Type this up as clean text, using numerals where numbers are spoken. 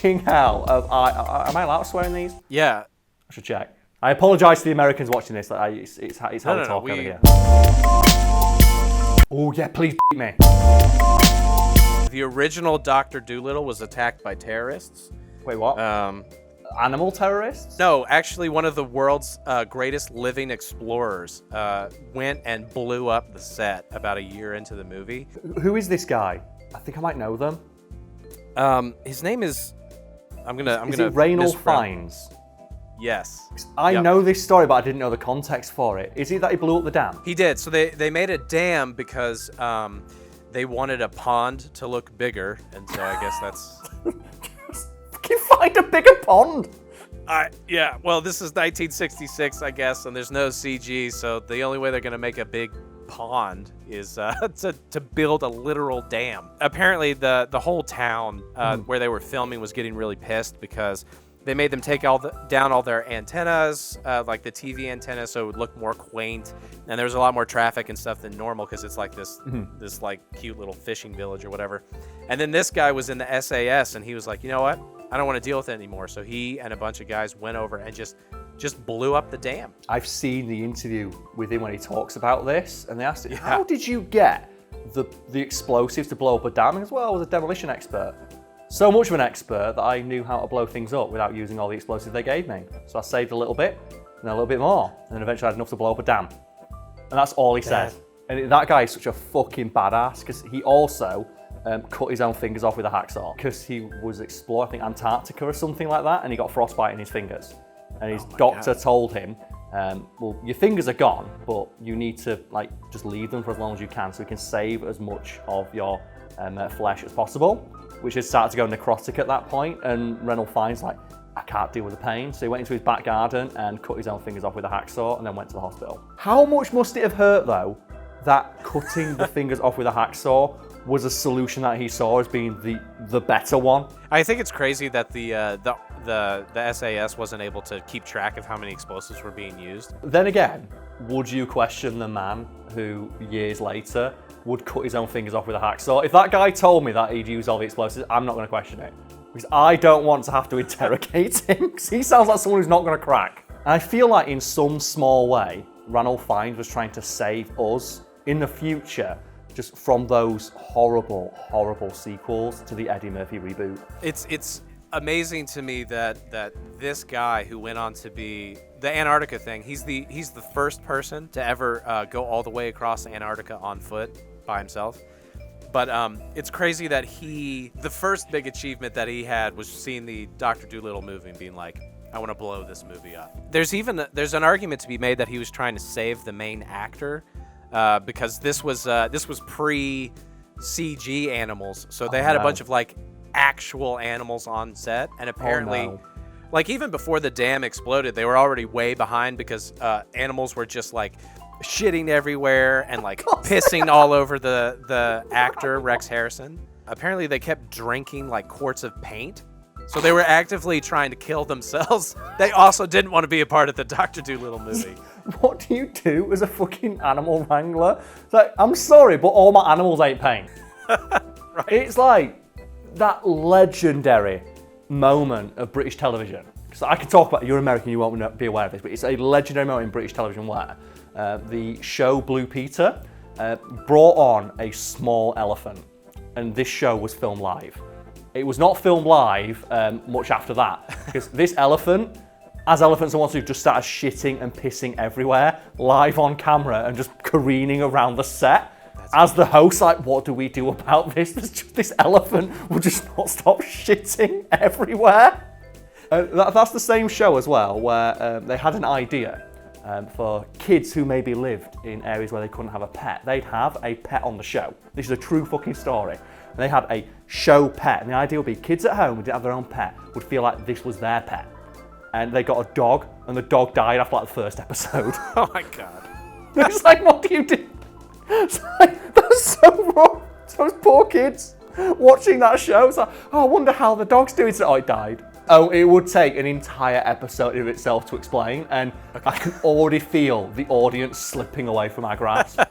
fucking hell. Am I allowed to swear in these? Yeah. I should check. I apologise to the Americans watching this. It's how we talk over here. Oh, yeah, please beat me. The original Doctor Dolittle was attacked by terrorists. Wait, what? Animal terrorists? No, actually one of the world's greatest living explorers went and blew up the set about a year into the movie. Who is this guy? I think I might know them. His name is... Is it Ranulph Fiennes? Yes. I know this story, but I didn't know the context for it. Is it that he blew up the dam? He did. So they made a dam because they wanted a pond to look bigger, and so I guess that's... Can you find a bigger pond? Yeah, well, this is 1966, I guess, and there's no CG, so the only way they're going to make a big pond is to build a literal dam. Apparently, the whole town where they were filming was getting really pissed because they made them take down all their antennas, like the TV antennas, so it would look more quaint. And there was a lot more traffic and stuff than normal because it's like this like cute little fishing village or whatever. And then this guy was in the SAS, and he was like, you know what? I don't want to deal with it anymore. So he and a bunch of guys went over and just blew up the dam. I've seen the interview with him when he talks about this, and they asked him, how did you get the explosives to blow up a dam? As well, I was a demolition expert. So much of an expert that I knew how to blow things up without using all the explosives they gave me. So I saved a little bit, and then a little bit more, and then eventually I had enough to blow up a dam. And that's all he said. And that guy is such a fucking badass, because he also cut his own fingers off with a hacksaw, because he was exploring, I think, Antarctica or something like that, and he got frostbite in his fingers. And his doctor told him, well, your fingers are gone, but you need to just leave them for as long as you can so we can save as much of your flesh as possible, which had started to go necrotic at that point. And Ranulph Fiennes I can't deal with the pain. So he went into his back garden and cut his own fingers off with a hacksaw and then went to the hospital. How much must it have hurt, though, that cutting the fingers off with a hacksaw was a solution that he saw as being the better one? I think it's crazy that the SAS wasn't able to keep track of how many explosives were being used. Then again, would you question the man who, years later, would cut his own fingers off with a hacksaw? If that guy told me that he'd used all the explosives, I'm not going to question it. Because I don't want to have to interrogate him, because he sounds like someone who's not going to crack. And I feel like in some small way, Ranulph Fiennes was trying to save us in the future just from those horrible, horrible sequels to the Eddie Murphy reboot. It's amazing to me that this guy who went on to be the Antarctica thing, he's the first person to ever go all the way across Antarctica on foot by himself. But it's crazy that the first big achievement that he had was seeing the Doctor Dolittle movie and being like, I want to blow this movie up. There's an argument to be made that he was trying to save the main actor because this was pre-CG animals, so they had a bunch of actual animals on set, and apparently, even before the dam exploded, they were already way behind because animals were just shitting everywhere and pissing all over the actor Rex Harrison. Apparently, they kept drinking quarts of paint. So they were actively trying to kill themselves. They also didn't want to be a part of the Doctor Dolittle movie. What do you do as a fucking animal wrangler? It's I'm sorry, but all my animals ain't paint. Right. It's that legendary moment of British television. Because I can talk about, you're American, you won't be aware of this, but it's a legendary moment in British television where the show Blue Peter brought on a small elephant. And this show was filmed live. It was not filmed live much after that, because this elephant, as elephants want to, just started shitting and pissing everywhere, live on camera and just careening around the set. As the host, what do we do about this? This elephant will just not stop shitting everywhere. That's the same show as well, where they had an idea for kids who maybe lived in areas where they couldn't have a pet. They'd have a pet on the show. This is a true fucking story. And they had a show pet, and the idea would be kids at home who didn't have their own pet would feel like this was their pet. And they got a dog, and the dog died after the first episode. Oh my god. It's what do you do? It's that's so wrong. Those poor kids watching that show. It's I wonder how the dog's doing. Oh, it died. Oh, it would take an entire episode of itself to explain, and I can already feel the audience slipping away from our grasp.